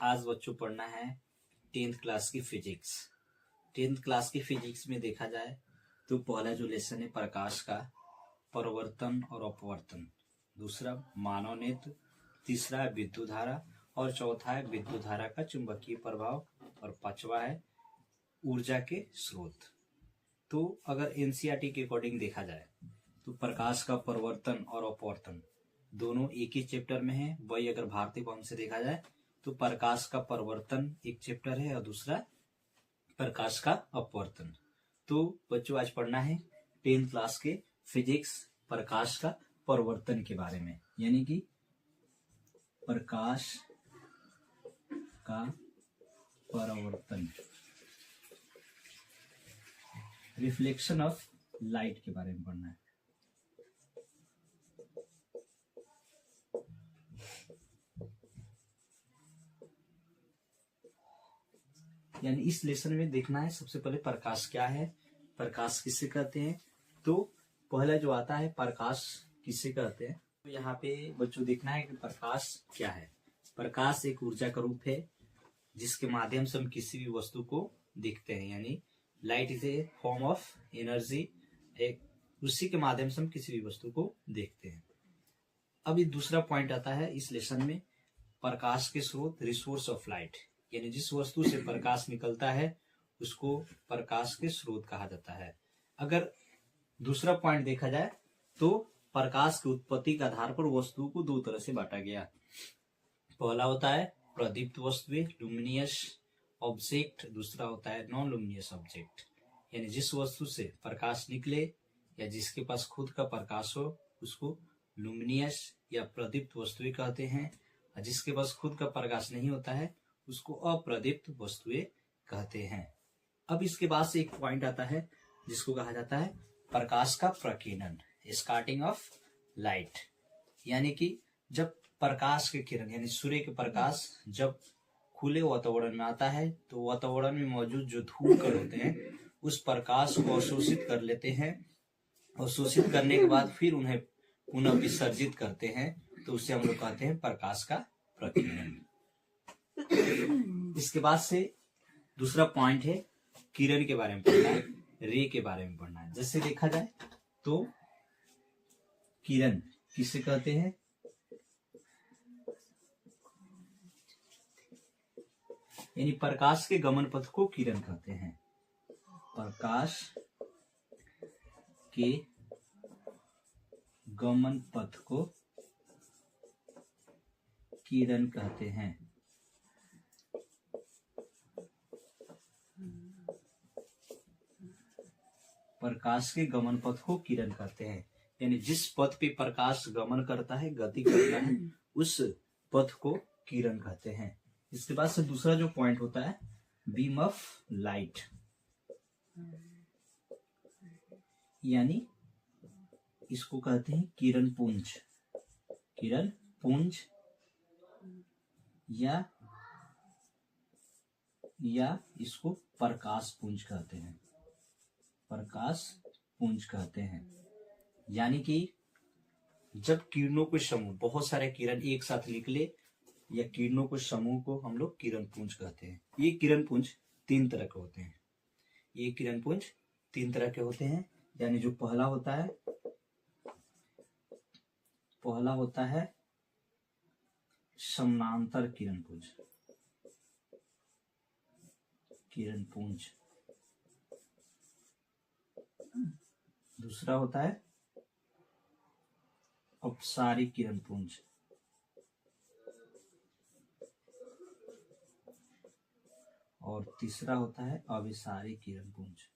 आज बच्चों पढ़ना है 10th क्लास की फिजिक्स। 10th क्लास की फिजिक्स में देखा जाए तो पहला जो लेसन है प्रकाश का परिवर्तन और अपवर्तन, दूसरा मानव नेत्र, तीसरा है विद्युत धारा और चौथा है विद्युत धारा का चुंबकीय प्रभाव और पांचवा है ऊर्जा के स्रोत। तो अगर एनसीईआरटी के अकॉर्डिंग देखा जाए तो प्रकाश का परिवर्तन और अपवर्तन दोनों एक ही चैप्टर में है। वही अगर भारतीय भवन से देखा जाए तो प्रकाश का परिवर्तन एक चैप्टर है और दूसरा प्रकाश का अपवर्तन। तो बच्चों आज पढ़ना है 10th क्लास के फिजिक्स प्रकाश का परिवर्तन के बारे में, यानी कि प्रकाश का परिवर्तन, रिफ्लेक्शन ऑफ लाइट के बारे में पढ़ना है। यानी इस लेसन में देखना है सबसे पहले प्रकाश क्या है, प्रकाश किसे कहते हैं। तो पहला जो आता है प्रकाश किसे कहते हैं, तो यहाँ पे बच्चों देखना है कि प्रकाश क्या है। प्रकाश एक ऊर्जा का रूप है जिसके माध्यम से हम किसी भी वस्तु को देखते हैं, यानी light is a form of energy, एक उसी के माध्यम से हम किसी भी वस्तु को देखते हैं। अब ये दूसरा पॉइंट आता है इस लेसन में, प्रकाश के स्रोत, रिसोर्स ऑफ लाइट, यानी जिस वस्तु से प्रकाश निकलता है उसको प्रकाश के स्रोत कहा जाता है। अगर दूसरा पॉइंट देखा जाए तो प्रकाश की उत्पत्ति के आधार पर वस्तु को दो तरह से बांटा गया। पहला होता है प्रदीप्त वस्तुएं, लुमिनियस ऑब्जेक्ट, दूसरा होता है नॉन लुमिनियस ऑब्जेक्ट, यानी जिस वस्तु से प्रकाश निकले या जिसके पास खुद का प्रकाश हो उसको लुमिनियस या प्रदीप्त वस्तुएं कहते हैं, और जिसके पास खुद का प्रकाश नहीं होता है उसको अप्रदीप्त वस्तुएं कहते हैं। अब इसके बाद से एक पॉइंट आता है जिसको कहा जाता है प्रकाश का प्रकीर्णन, स्कैटरिंग ऑफ लाइट, यानी कि जब प्रकाश के किरण यानी सूर्य के प्रकाश जब खुले वातावरण में आता है तो वातावरण में मौजूद जो धूल कण होते हैं उस प्रकाश को अवशोषित कर लेते हैं, और शोषित करने के बाद फिर उन्हें पुनः विसर्जित करते हैं, तो उसे हम लोग कहते हैं प्रकाश का प्रकीर्णन। इसके बाद से दूसरा पॉइंट है किरण के बारे में पढ़ना है, रे के बारे में पढ़ना है। जैसे देखा जाए तो किरण किसे कहते हैं, यानी प्रकाश के गमन पथ को किरण कहते हैं। प्रकाश के गमन पथ को किरण कहते हैं। प्रकाश के गमन पथ को किरण कहते हैं, यानी जिस पथ पे प्रकाश गमन करता है, गति करता है, उस पथ को किरण कहते हैं। इसके बाद से दूसरा जो पॉइंट होता है बीम ऑफ लाइट, यानी इसको कहते हैं किरण पुंज, किरण पुंज या इसको प्रकाश पुंज कहते हैं, प्रकाश पुंज कहते हैं। यानी कि जब किरणों के समूह, बहुत सारे किरण एक साथ निकले या किरणों के समूह को हम लोग किरण पुंज कहते हैं। ये किरण पुंज तीन तरह के होते हैं, ये किरण पुंज तीन तरह के होते हैं, यानी जो पहला होता है समानांतर किरण पुंज, दूसरा होता है अपसारिक किरण पुंज, और तीसरा होता है अभिसारिक किरण पुंज।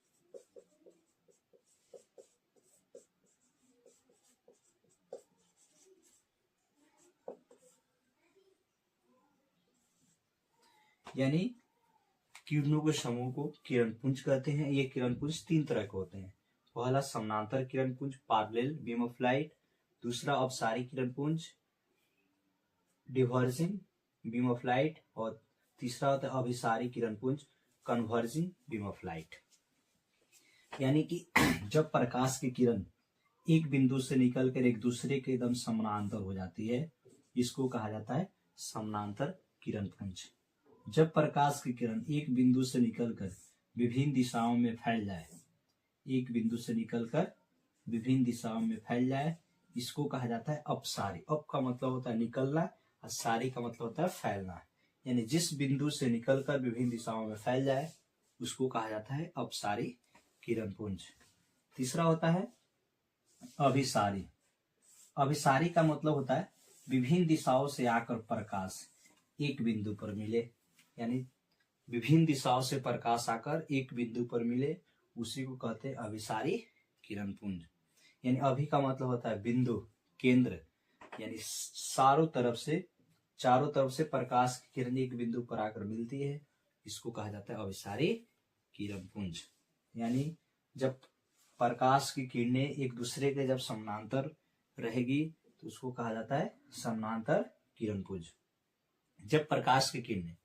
यानी किरणों के समूह को किरण पुंज कहते हैं। ये किरण पुंज तीन तरह के होते हैं। पहला समानांतर किरण पुंज, पैरेलल बीम ऑफ लाइट, दूसरा अपसारिक किरण पुंज, डिवर्जिंग बीम ऑफ लाइट, और तीसरा होता है अभिसारिक किरण पुंज, कन्वर्जिंग बीम ऑफ लाइट। यानी कि जब प्रकाश की किरण एक बिंदु से निकलकर एक दूसरे के एकदम समानांतर हो जाती है, इसको कहा जाता है समानांतर किरण पुंज। जब प्रकाश की किरण एक बिंदु से निकलकर विभिन्न दिशाओं में फैल जाए, एक बिंदु से निकलकर विभिन्न दिशाओं में फैल जाए, इसको कहा जाता है अपसारी। अप का मतलब होता है निकलना और सारी का मतलब होता है फैलना। यानी जिस बिंदु से निकलकर विभिन्न दिशाओं में फैल जाए उसको कहा जाता है अपसारी किरण पुंज। तीसरा होता है अभिसारी। अभिसारी का मतलब होता है विभिन्न दिशाओं से आकर प्रकाश एक बिंदु पर मिले, यानी विभिन्न दिशाओं से प्रकाश आकर एक बिंदु पर मिले, उसी को कहते हैं अभिसारी किरण पुंज। यानी अभि का मतलब होता है बिंदु, केंद्र, यानी चारों तरफ से प्रकाश की किरण एक बिंदु पर आकर मिलती है, इसको कहा जाता है अभिसारी किरण पुंज। यानी जब प्रकाश की किरणें एक दूसरे के जब समानांतर रहेगी तो उसको कहा जाता है समानांतर किरण पुंज। जब प्रकाश की किरणें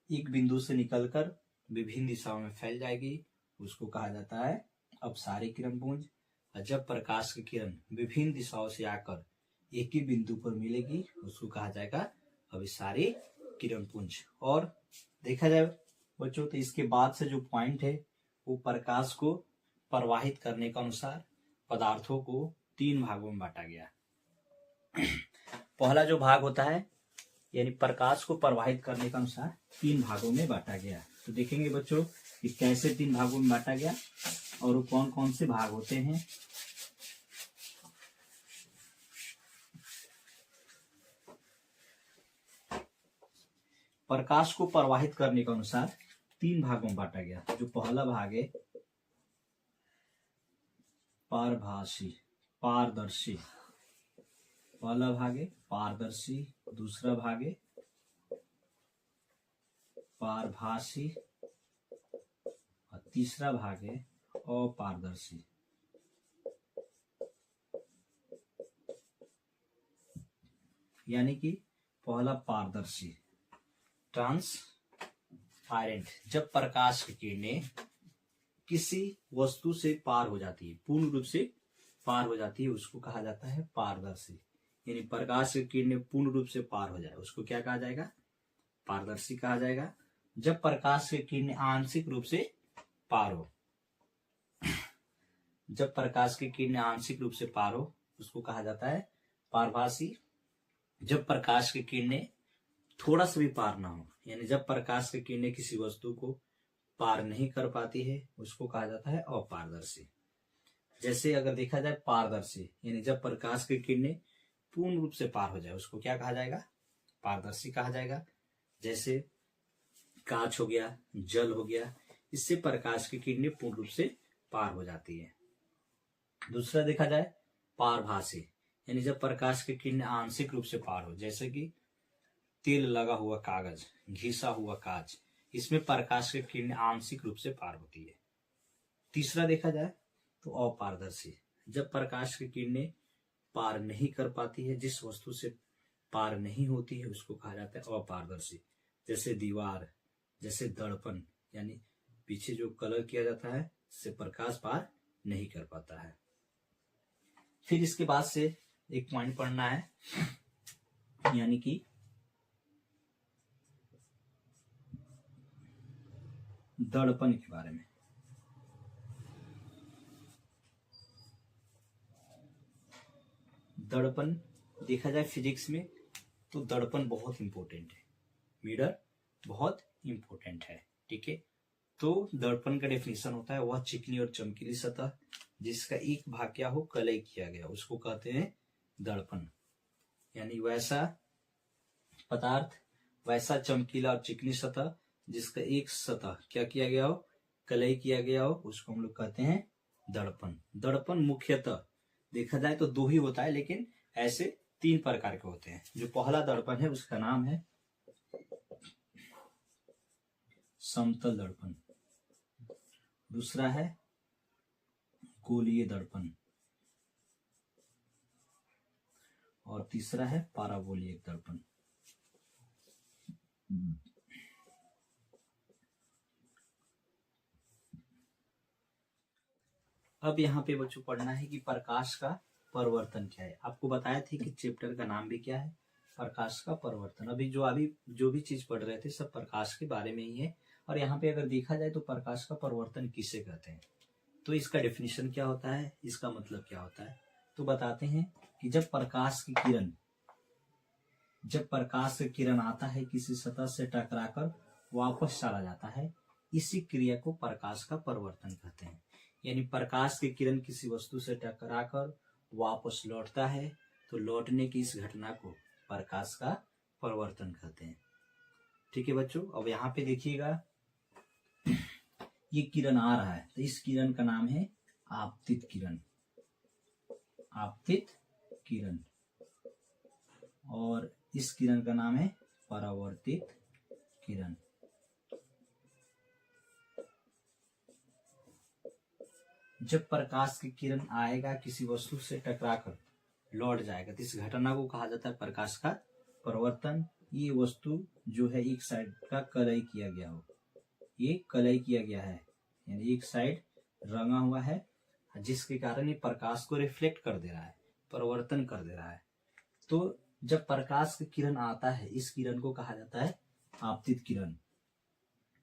एक बिंदु से निकलकर विभिन्न दिशाओं में फैल जाएगी उसको कहा जाता है अपसारी किरण पुंज। और जब प्रकाश की किरण विभिन्न दिशाओं से आकर एक ही बिंदु पर मिलेगी उसको कहा जाएगा अभिसारी किरण पुंज। और देखा जाए बच्चों तो इसके बाद से जो पॉइंट है वो प्रकाश को प्रवाहित करने के अनुसार पदार्थों को 3 भागों में बांटा गया। पहला जो भाग होता है यानी प्रकाश को प्रवाहित करने के अनुसार 3 भागों में बांटा गया। तो देखेंगे बच्चों कि कैसे 3 भागों में बांटा गया और वो कौन कौन से भाग होते हैं। प्रकाश को प्रवाहित करने के अनुसार 3 भागों में बांटा गया। जो पहला भाग है पारभासी, पारदर्शी, पहला भाग है पारदर्शी, दूसरा भाग है पारभासी और तीसरा भाग है अपारदर्शी। यानी कि पहला पारदर्शी ट्रांसपेरेंट, जब प्रकाश की किरणें किसी वस्तु से पार हो जाती है, पूर्ण रूप से पार हो जाती है, उसको कहा जाता है पारदर्शी। यानी प्रकाश की किरणें पूर्ण रूप से पार हो जाए उसको क्या कहा जाएगा, पारदर्शी कहा जाएगा। जब प्रकाश की किरणें आंशिक रूप से पार हो, जब प्रकाश की किरणें आंशिक रूप से पार हो उसको कहा जाता है पारभासी। जब प्रकाश की किरणें थोड़ा सा भी पार ना हो, यानी जब प्रकाश की किरणें किसी वस्तु को पार नहीं कर पाती है उसको कहा जाता है अपारदर्शी। जैसे अगर देखा जाए पारदर्शी, यानी जब प्रकाश की किरणें पूर्ण रूप से पार हो जाए उसको क्या कहा जाएगा, पारदर्शी कहा जाएगा। जैसे कांच हो गया, जल हो गया, इससे प्रकाश की किरणें पूर्ण रूप से पार हो जाती है। दूसरा देखा जाए पारभासी, यानी जब प्रकाश की किरणें आंशिक रूप से पार हो, जैसे कि तेल लगा हुआ कागज, घिसा हुआ कांच, इसमें प्रकाश की किरणें आंशिक रूप से पार होती है। तीसरा देखा जाए तो अपारदर्शी, जब प्रकाश की किरणें पार नहीं कर पाती है, जिस वस्तु से पार नहीं होती है उसको कहा जाता है अपारदर्शी। जैसे दीवार, जैसे दर्पण, यानी पीछे जो कलर किया जाता है इससे प्रकाश पार नहीं कर पाता है। फिर इसके बाद से एक पॉइंट पढ़ना है, यानी कि दर्पण के बारे में। दर्पण देखा जाए फिजिक्स में तो दर्पण बहुत इंपॉर्टेंट है, मिरर बहुत इंपॉर्टेंट है, ठीक है। तो दर्पण का डेफिनेशन होता है वह चिकनी और चमकीली सतह जिसका एक भाग क्या हो, कलई किया गया, उसको कहते हैं दर्पण। यानी वैसा पदार्थ, वैसा चमकीला और चिकनी सतह जिसका एक सतह क्या किया गया हो, कलई किया गया हो, उसको हम लोग कहते हैं दर्पण। दर्पण मुख्यतः देखा जाए तो 2 ही होता है, लेकिन ऐसे 3 प्रकार के होते हैं। जो पहला दर्पण है उसका नाम है समतल दर्पण, दूसरा है गोलीय दर्पण और तीसरा है पाराबोलिक दर्पण। अब यहाँ पे बच्चों पढ़ना है कि प्रकाश का परिवर्तन क्या है। आपको बताया था कि चैप्टर का नाम भी क्या है, प्रकाश का परिवर्तन। अभी जो भी चीज पढ़ रहे थे सब प्रकाश के बारे में ही है। और यहाँ पे अगर देखा जाए तो प्रकाश का परिवर्तन किसे कहते हैं, तो इसका डेफिनेशन क्या होता है, इसका मतलब क्या होता है, तो बताते हैं कि जब प्रकाश की किरण आता है किसी सतह से टकराकर वापस चला जाता है, इसी क्रिया को प्रकाश का परिवर्तन कहते हैं। यानी प्रकाश की किरण किसी वस्तु से टकराकर वापस लौटता है तो लौटने की इस घटना को प्रकाश का परिवर्तन कहते हैं। ठीक है बच्चों, अब यहाँ पे देखिएगा ये किरण आ रहा है तो इस किरण का नाम है आपतित किरण, और इस किरण का नाम है परावर्तित किरण। जब प्रकाश की किरण आएगा किसी वस्तु से टकराकर लौट जाएगा तो इस घटना को कहा जाता है प्रकाश का परिवर्तन। ये वस्तु जो है एक साइड का कलई किया गया हो, ये कलई किया गया है यानी एक साइड रंगा हुआ है, जिसके कारण ये प्रकाश को रिफ्लेक्ट कर दे रहा है, परिवर्तन कर दे रहा है। तो जब प्रकाश की किरण आता है इस किरण को कहा जाता है आपतित किरण।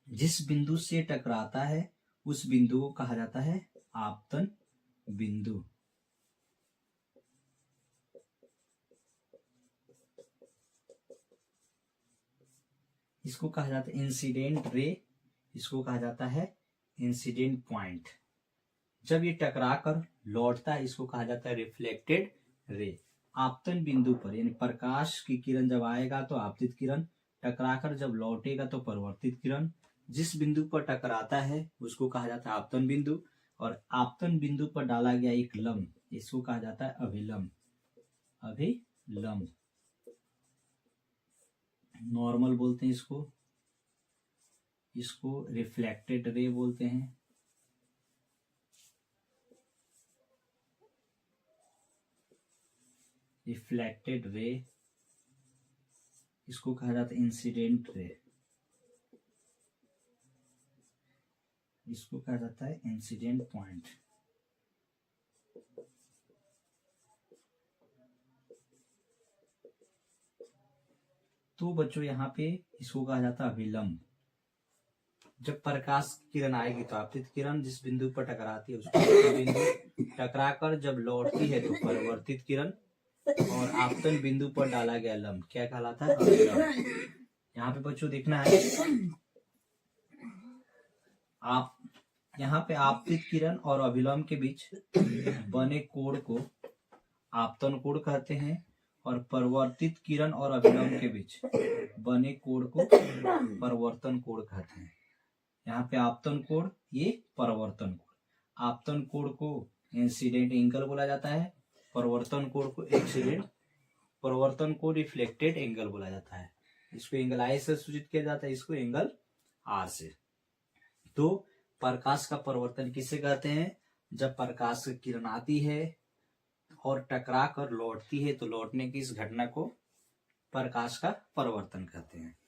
जिस बिंदु से टकराता है उस बिंदु को कहा जाता है आपतन बिंदु। इसको कहा जाता है इंसिडेंट रे, इसको कहा जाता है इंसिडेंट पॉइंट। जब ये टकरा कर लौटता है इसको कहा जाता है रिफ्लेक्टेड रे। आपतन बिंदु पर यानी प्रकाश की किरण जब आएगा तो आपतित किरण, टकराकर जब लौटेगा तो परिवर्तित किरण। जिस बिंदु पर टकराता है उसको कहा जाता है आपतन बिंदु, और आपतन बिंदु पर डाला गया एक लंब इसको कहा जाता है अभिलंब। नॉर्मल बोलते हैं इसको रिफ्लेक्टेड रे बोलते हैं। रिफ्लेक्टेड रे, इसको कहा जाता है इंसिडेंट रे, इसको कहा जाता है इंसिडेंट पॉइंट। तो बच्चों यहाँ पे इसको कहा जाता है अभिलंब। जब प्रकाश की किरण आएगी तो आपतित किरण, जिस बिंदु पर टकराती है उसको बिंदु, टकराकर जब लौटती है तो परिवर्तित किरण, और आपतन बिंदु पर डाला गया लंब क्या कहलाता है अभिलंब। यहाँ पे बच्चों देखना है आप यहाँ पे आपतित किरण और अभिलंब के बीच बने कोण को आपतन कोण कहते हैं, और परिवर्तित किरण और अभिलंब के बीच बने कोण को परिवर्तन कोण कहते हैं। यहाँ पे आपतन कोण, ये परिवर्तन कोण। आपतन कोण को इंसिडेंट एंगल बोला जाता है, परिवर्तन को रिफ्लेक्टेड एंगल बोला जाता है। इसको एंगल आई से सूचित किया जाता है, इसको एंगल आर से। तो प्रकाश का परिवर्तन किसे कहते हैं, जब प्रकाश की किरण आती है और टकरा कर लौटती है तो लौटने की इस घटना को प्रकाश का परिवर्तन कहते हैं।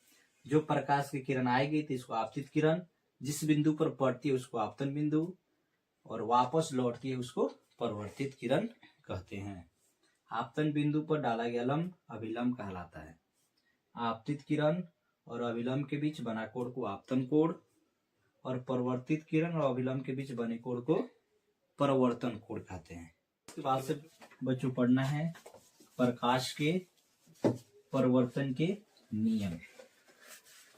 जो प्रकाश की किरण आएगी तो इसको आपतित किरण, जिस बिंदु पर पड़ती है उसको आपतन बिंदु, और वापस लौटती है उसको परिवर्तित किरण कहते हैं। आपतन बिंदु पर डाला गया लंब अभिलंब कहलाता है। आपतित किरण और अभिलंब के बीच बना कोण को आपतन कोण, और परिवर्तित किरण और अभिलंब के बीच बने कोण को परिवर्तन कोण कहते हैं। इसके बाद से बच्चों पढ़ना है प्रकाश के परिवर्तन के नियम।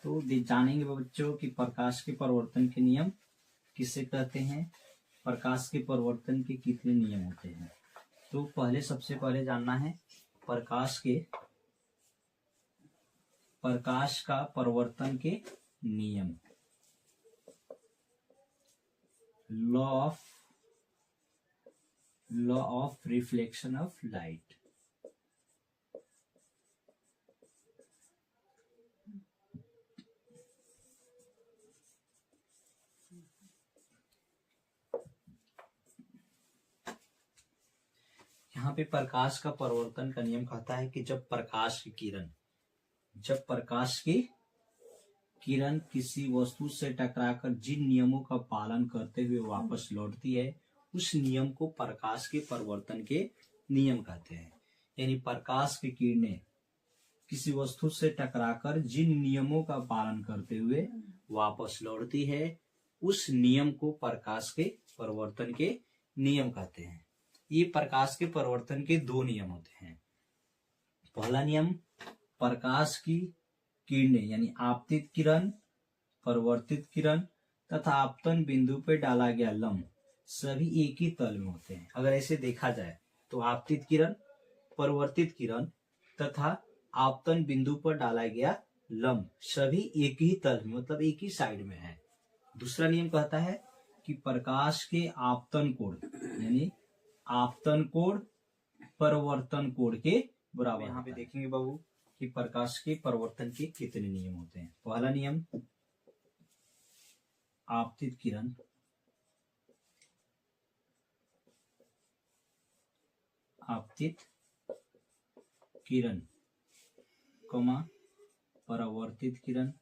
तो जानेंगे बच्चों कि प्रकाश के परिवर्तन के नियम किसे कहते हैं, प्रकाश के परिवर्तन के कितने नियम होते हैं। तो सबसे पहले जानना है प्रकाश का परिवर्तन के नियम। Law of reflection of light. यहाँ पे प्रकाश का परिवर्तन का नियम कहता है कि जब प्रकाश की किरण किसी वस्तु से टकराकर जिन नियमों का पालन करते हुए वापस लौटती है उस नियम को प्रकाश के परिवर्तन के नियम कहते हैं। यानी प्रकाश की किरणें किसी वस्तु से टकराकर जिन नियमों का पालन करते हुए वापस लौटती है उस नियम को प्रकाश के परिवर्तन के नियम कहते हैं। ये प्रकाश के परिवर्तन के दो नियम होते हैं। पहला नियम, प्रकाश की किरणें यानी आपतित किरण, परिवर्तित किरण तथा आपतन बिंदु पर डाला गया लंब सभी एक ही तल में होते हैं। अगर ऐसे देखा जाए तो आपतित किरण, परिवर्तित किरण तथा आपतन बिंदु पर डाला गया लंब सभी एक ही तल में मतलब एक ही साइड में है। दूसरा नियम कहता है कि प्रकाश के आपतन कोण यानी आपतन कोण परिवर्तन कोण के बराबर। यहाँ पे देखेंगे बाबू कि प्रकाश के परिवर्तन के कितने नियम होते हैं। पहला नियम, आपतित किरण कमा परावर्तित किरण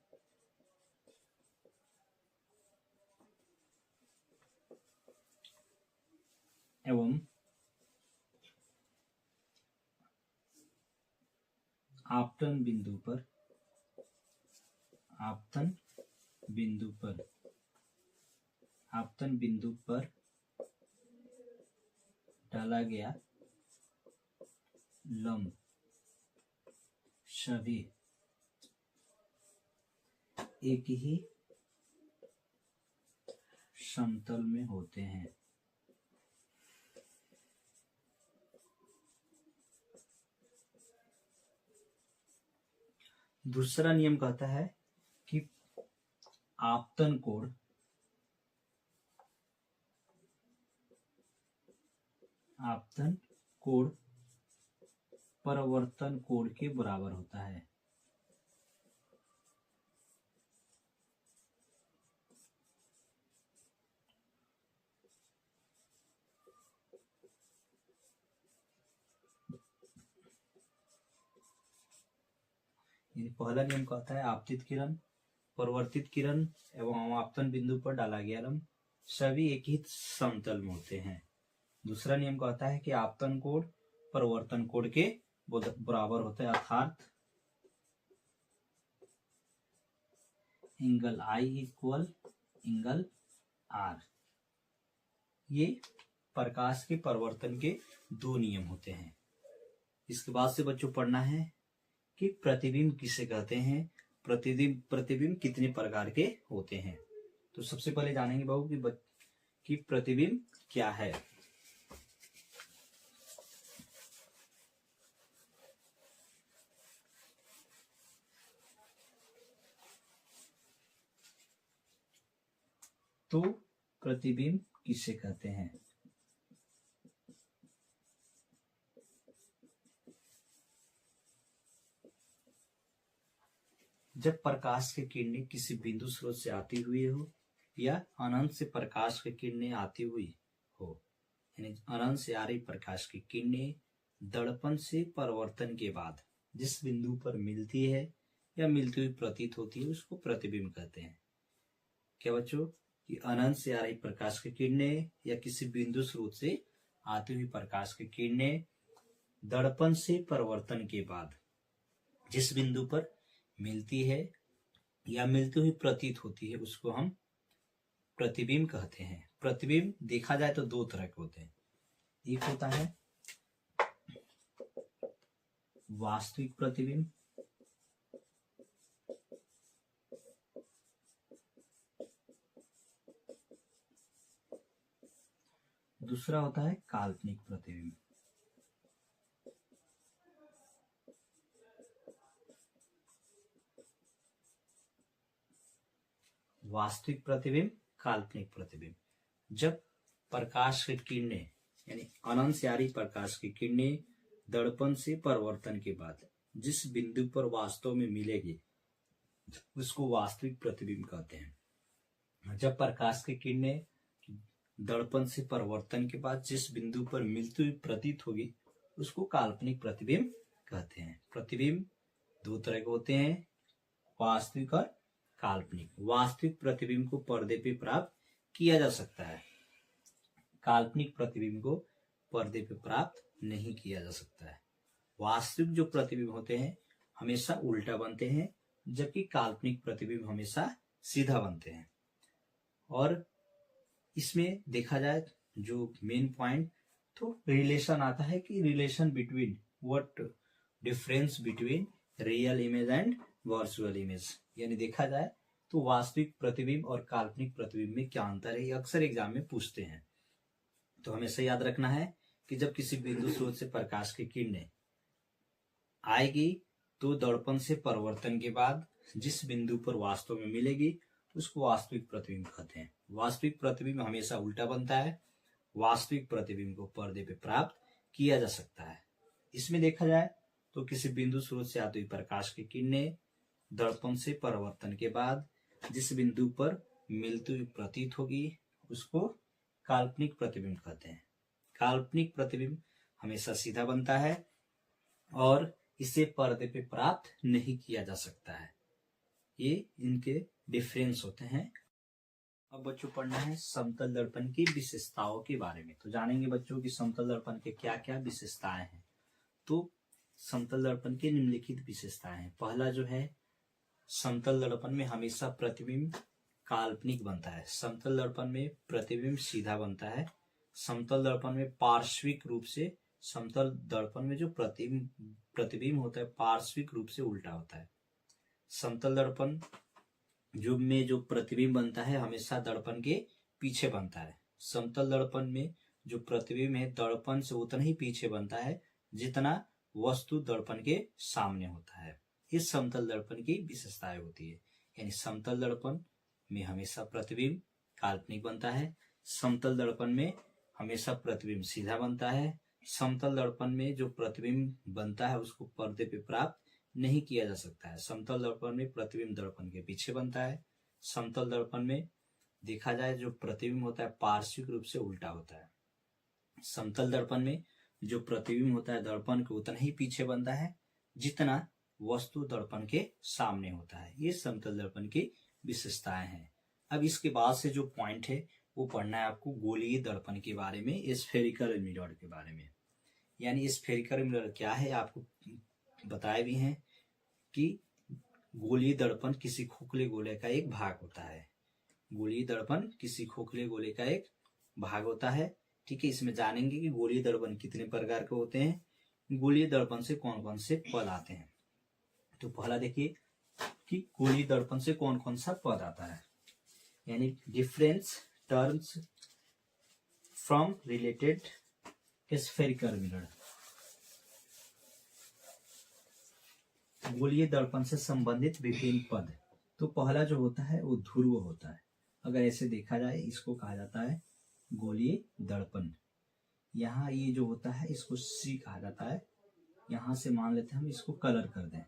एवं आपतन बिंदु पर डाला गया लंब सभी एक ही समतल में होते हैं। दूसरा नियम कहता है कि आपतन कोण परिवर्तन कोण के बराबर होता है। पहला नियम कहता है आपतित किरण, परिवर्तित किरण एवं आपतन बिंदु पर डाला गया लंब सभी एक ही समतल में होते हैं। दूसरा नियम कहता है कि आपतन कोण परिवर्तन कोण के बराबर होता है, अर्थात angle I equal angle R। ये प्रकाश के परिवर्तन के दो नियम होते हैं। इसके बाद से बच्चों पढ़ना है कि प्रतिबिंब किसे कहते हैं, प्रतिबिंब कितने प्रकार के होते हैं। तो सबसे पहले जानेंगे बाबू कि प्रतिबिंब क्या है। तो प्रतिबिंब किसे कहते हैं। जब प्रकाश की किरणें किसी बिंदु स्रोत से आती हुई हो या अनंत से प्रकाश की किरणें आती हुई हो, यानी अनंत से आ रही प्रकाश की किरणें दर्पण से परिवर्तन के बाद जिस बिंदु पर मिलती है या मिलती हुई प्रतीत होती है उसको प्रतिबिंब कहते हैं। क्या बच्चों, कि अनंत से आ रही प्रकाश की किरणें या किसी बिंदु स्रोत से आती हुई प्रकाश की किरणें दर्पण से परिवर्तन के बाद जिस बिंदु पर मिलती है या मिलती हुई प्रतीत होती है उसको हम प्रतिबिंब कहते हैं। प्रतिबिंब देखा जाए तो दो तरह के होते हैं। एक होता है वास्तविक प्रतिबिंब, दूसरा होता है काल्पनिक प्रतिबिंब। वास्तविक प्रतिबिंब, काल्पनिक प्रतिबिंब। जब प्रकाश की किरणें यानी अनंत से आ रही प्रकाश की किरणें दर्पण से परिवर्तन के बाद जिस बिंदु पर वास्तव में मिलेगी उसको वास्तविक प्रतिबिंब कहते हैं। जब प्रकाश की किरणें दर्पण से परिवर्तन के बाद जिस बिंदु पर मिलती हुई प्रतीत होगी उसको काल्पनिक प्रतिबिंब कहते हैं। प्रतिबिंब दो तरह के होते हैं, वास्तविक और काल्पनिक। वास्तविक प्रतिबिंब को पर्दे पे प्राप्त किया जा सकता है, काल्पनिक प्रतिबिंब को पर्दे पे प्राप्त नहीं किया जा सकता है। वास्तविक जो प्रतिबिंब होते हैं हमेशा उल्टा बनते हैं, जबकि काल्पनिक प्रतिबिंब हमेशा सीधा बनते हैं। और इसमें देखा जाए जो मेन पॉइंट, तो रिलेशन आता है कि relation between what difference between real image and virtual image, यानी देखा जाए तो वास्तविक प्रतिबिंब और काल्पनिक प्रतिबिंब में क्या अंतर है, ये अक्सर एग्जाम में पूछते हैं। तो हमेशा याद रखना है कि जब किसी बिंदु स्रोत से प्रकाश की किरणें आएगी तो दर्पण से परावर्तन के बाद जिस बिंदु पर वास्तव में मिलेगी उसको वास्तविक प्रतिबिंब कहते हैं। वास्तविक प्रतिबिंब हमेशा उल्टा बनता है। वास्तविक प्रतिबिंब को पर्दे पे प्राप्त किया जा सकता है। इसमें देखा जाए तो किसी बिंदु स्रोत से आती हुई प्रकाश की किरणें दर्पण से परावर्तन के बाद जिस बिंदु पर मिलती हुई प्रतीत होगी उसको काल्पनिक प्रतिबिंब कहते हैं। काल्पनिक प्रतिबिंब हमेशा सीधा बनता है और इसे पर्दे पे प्राप्त नहीं किया जा सकता है। ये इनके डिफरेंस होते हैं। अब बच्चों पढ़ना है समतल दर्पण की विशेषताओं के बारे में। तो जानेंगे बच्चों की समतल दर्पण के क्या क्या विशेषताएं हैं। तो समतल दर्पण की निम्नलिखित विशेषताएं हैं। पहला जो है, समतल दर्पण में हमेशा प्रतिबिंब काल्पनिक बनता है। समतल दर्पण में प्रतिबिंब सीधा बनता है। समतल दर्पण में पार्श्विक रूप से, समतल दर्पण में जो प्रतिबिंब होता है पार्श्विक रूप से उल्टा होता है। समतल दर्पण जो प्रतिबिंब बनता है हमेशा दर्पण के पीछे बनता है। समतल दर्पण में जो प्रतिबिंब है दर्पण से उतना ही पीछे बनता है जितना वस्तु दर्पण के सामने होता है। इस समतल दर्पण की विशेषताएं होती है। यानी समतल दर्पण में हमेशा प्रतिबिंब काल्पनिक बनता है। समतल दर्पण में हमेशा प्रतिबिंब सीधा बनता है। समतल दर्पण में जो प्रतिबिंब बनता है उसको पर्दे पे प्राप्त नहीं किया जा सकता है। समतल दर्पण में प्रतिबिंब दर्पण के पीछे बनता है। समतल दर्पण में देखा जाए जो प्रतिबिंब होता है पार्श्विक रूप से उल्टा होता है। समतल दर्पण में जो प्रतिबिंब होता है दर्पण के उतना ही पीछे बनता है जितना वस्तु दर्पण के सामने होता है। ये समतल दर्पण की विशेषताएं हैं। अब इसके बाद से जो पॉइंट है वो पढ़ना है आपको गोलीय दर्पण के बारे में, स्फेरिकल मिरर के बारे में। यानी स्फेरिकल मिरर क्या है आपको बताए भी हैं कि गोलीय दर्पण किसी खोखले गोले का एक भाग होता है। गोलीय दर्पण किसी खोखले गोले का एक भाग होता है। ठीक है, इसमें जानेंगे कि गोलीय दर्पण कितने प्रकार के होते हैं, गोलीय दर्पण से कौन कौन से पद आते हैं। तो पहला देखिए कि गोलीय दर्पण से कौन कौन सा पद आता है। यानी difference terms from related spherical mirror. गोलीय दर्पण से संबंधित विभिन्न पद। तो पहला जो होता है वो ध्रुव होता है। अगर ऐसे देखा जाए इसको कहा जाता है गोलीय दर्पण। यहाँ ये जो होता है इसको सी कहा जाता है। यहाँ से मान लेते हैं हम इसको कलर कर दें,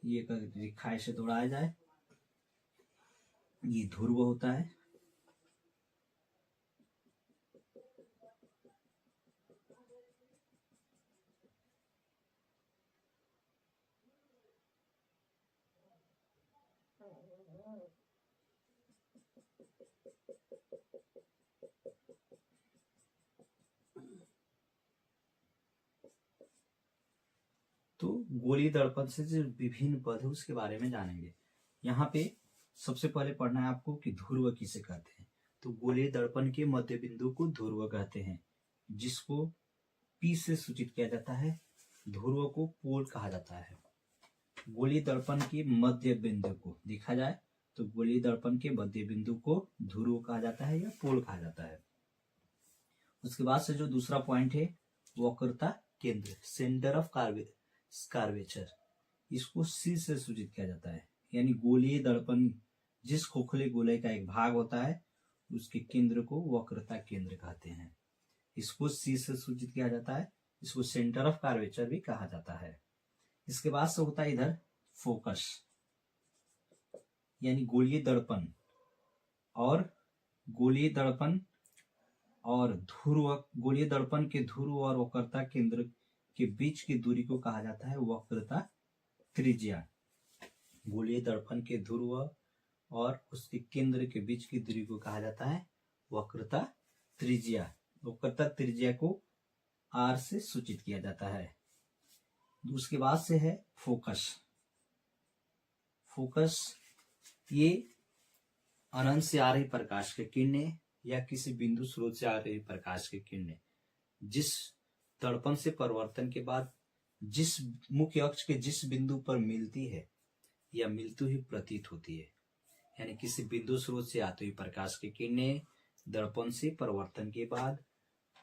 ये रेखा से दौड़ाया जाए, ये ध्रुव होता है। तो गोलीय दर्पण से जो विभिन्न पद है उसके बारे में जानेंगे। यहाँ पे सबसे पहले पढ़ना है आपको कि ध्रुव किसे कहते हैं। तो गोलीय दर्पण के मध्य बिंदु को ध्रुव कहते हैं, जिसको P से सूचित किया जाता है। ध्रुव को पोल कहा जाता है। गोलीय दर्पण के मध्य बिंदु को देखा जाए तो गोलीय दर्पण के मध्य बिंदु को ध्रुव कहा जाता है या पोल कहा जाता है। उसके बाद से जो दूसरा पॉइंट है वक्रता केंद्र, सेंटर ऑफ कर्वेचर, इसको C से सूचित किया जाता है। यानी गोलीय दर्पण जिस खोखले गोले का एक भाग होता है उसके केंद्र को वक्रता केंद्र कहते हैं। इसको C से सूचित किया जाता है। इसको सेंटर ऑफ कर्वेचर भी कहा जाता है। इसके बाद से होता है इधर फोकस, यानी गोलीय दर्पण और ध्रुव, गोलीय दर्पण के ध्रुव और वक्रता केंद्र के बीच की दूरी को कहा जाता है वक्रता त्रिज्या। गोलीय दर्पण के ध्रुव और उसके केंद्र के बीच की दूरी को कहा जाता है वक्रता त्रिज्या। वक्रता त्रिज्या को आर से सूचित किया जाता है। उसके बाद से है फोकस। फोकस ये अनंत से आ रही प्रकाश की किरणें या किसी बिंदु स्रोत से आ रही प्रकाश की किरणें जिस दर्पण से परावर्तन के बाद जिस मुख्य अक्ष के जिस बिंदु पर मिलती है या मिलती हुई प्रतीत होती है, यानी किसी बिंदु स्रोत से आती हुई प्रकाश की किरणें दर्पण से परावर्तन के बाद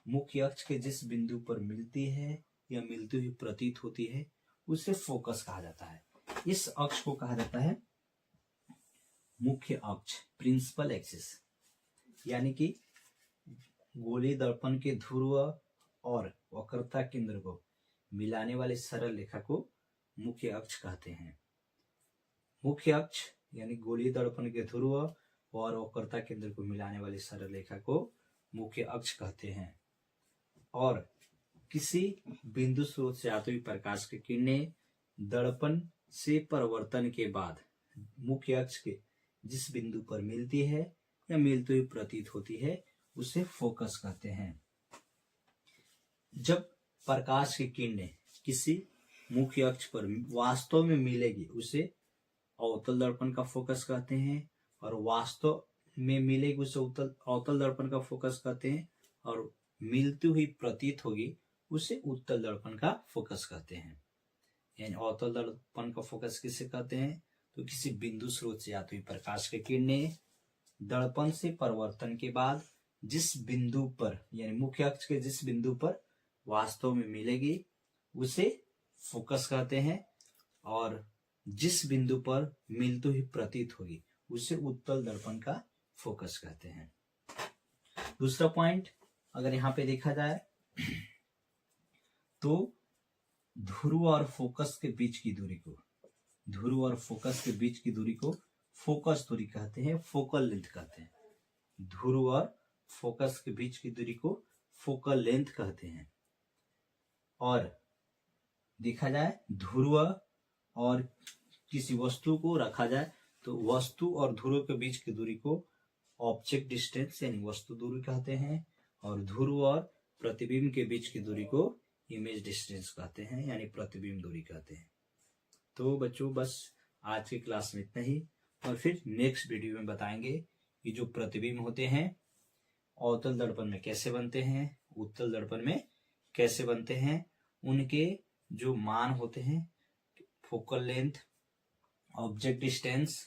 मुख्य अक्ष के जिस बिंदु पर मिलती है या मिलती हुई प्रतीत होती है उसे फोकस कहा जाता है। इस अक्ष को कहा जाता है मुख्य अक्ष, प्रिंसिपल एक्सिस, यानी कि गोलीय दर्पण के ध्रुव और वक्रता केंद्र को मिलाने वाली सरल रेखा को मुख्य अक्ष कहते हैं। मुख्य अक्ष यानी गोलीय दर्पण के ध्रुव और वक्रता केंद्र को मिलाने वाली सरल रेखा को मुख्य अक्ष कहते हैं। और किसी बिंदु स्रोत से आती हुई प्रकाश की किरणें दर्पण से परावर्तन के बाद मुख्य अक्ष के जिस बिंदु पर मिलती है या मिलती हुई प्रतीत होती है उसे फोकस कहते हैं। जब प्रकाश की किरणें किसी मुख्य अक्ष पर वास्तव में मिलेगी उसे अवतल दर्पण का फोकस कहते हैं, और वास्तव में मिलेगी उसे अवतल दर्पण का फोकस कहते हैं, और मिलती हुई प्रतीत होगी उसे उत्तल दर्पण का फोकस कहते हैं। यानी अवतल दर्पण का फोकस किसे कहते हैं? तो किसी बिंदु स्रोत से आती हुई प्रकाश की किरणें दर्पण से परावर्तन के बाद जिस बिंदु पर यानी मुख्य अक्ष के जिस बिंदु पर वास्तव में मिलेगी उसे फोकस कहते हैं, और जिस बिंदु पर मिलती हुई प्रतीत होगी उसे उत्तल दर्पण का फोकस कहते हैं। दूसरा पॉइंट अगर यहाँ पे देखा जाए तो ध्रुव और फोकस के बीच की दूरी को फोकस दूरी कहते हैं, फोकल लेंथ कहते हैं। ध्रुव और फोकस के बीच की दूरी को फोकल लेंथ कहते हैं। और देखा जाए ध्रुव और किसी वस्तु को रखा जाए तो वस्तु और ध्रुव के बीच की दूरी को ऑब्जेक्ट डिस्टेंस यानी वस्तु दूरी कहते हैं, और ध्रुव और प्रतिबिंब के बीच की दूरी को इमेज डिस्टेंस कहते हैं यानी प्रतिबिंब दूरी कहते हैं। तो बच्चों बस आज की क्लास में इतना ही, और फिर नेक्स्ट वीडियो में बताएंगे कि जो प्रतिबिंब होते हैं अवतल दर्पण में कैसे बनते हैं, उत्तल दर्पण में कैसे बनते हैं, उनके जो मान होते हैं फोकल लेंथ, ऑब्जेक्ट डिस्टेंस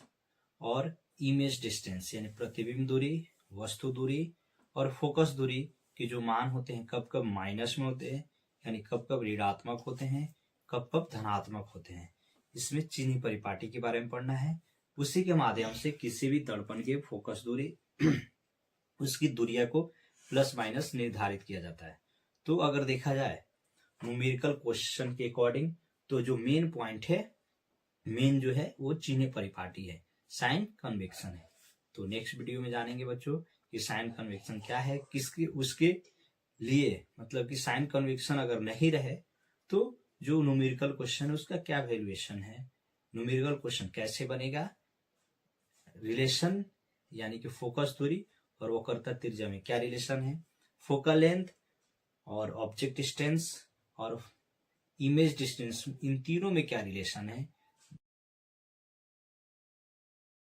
और इमेज डिस्टेंस यानी प्रतिबिंब दूरी, वस्तु दूरी और फोकस दूरी के जो मान होते हैं कब कब माइनस में होते हैं यानी कब कब ऋणात्मक होते हैं, कब कब धनात्मक होते हैं, इसमें चीनी परिपाटी के बारे में पढ़ना है। उसी के माध्यम से किसी भी दर्पण के फोकस दूरी उसकी दूरिया को प्लस माइनस निर्धारित किया जाता है। तो अगर देखा जाए न्यूमेरिकल क्वेश्चन के अकॉर्डिंग तो जो मेन पॉइंट है, मेन जो है वो चीनी परिपाटी है, साइन कन्वेक्शन है। तो नेक्स्ट वीडियो में जानेंगे बच्चों कि साइन कन्वेक्शन क्या है, किसके उसके लिए मतलब कि साइन कन्वेक्शन अगर नहीं रहे तो जो न्यूमेरिकल क्वेश्चन है उसका क्या वैल्यूएशन है, न्यूमेरिकल क्वेश्चन कैसे बनेगा, रिलेशन यानी कि फोकस दूरी और वक्रता त्रिज्या में क्या रिलेशन है, फोकल लेंथ और ऑब्जेक्ट डिस्टेंस और इमेज डिस्टेंस इन तीनों में क्या रिलेशन है,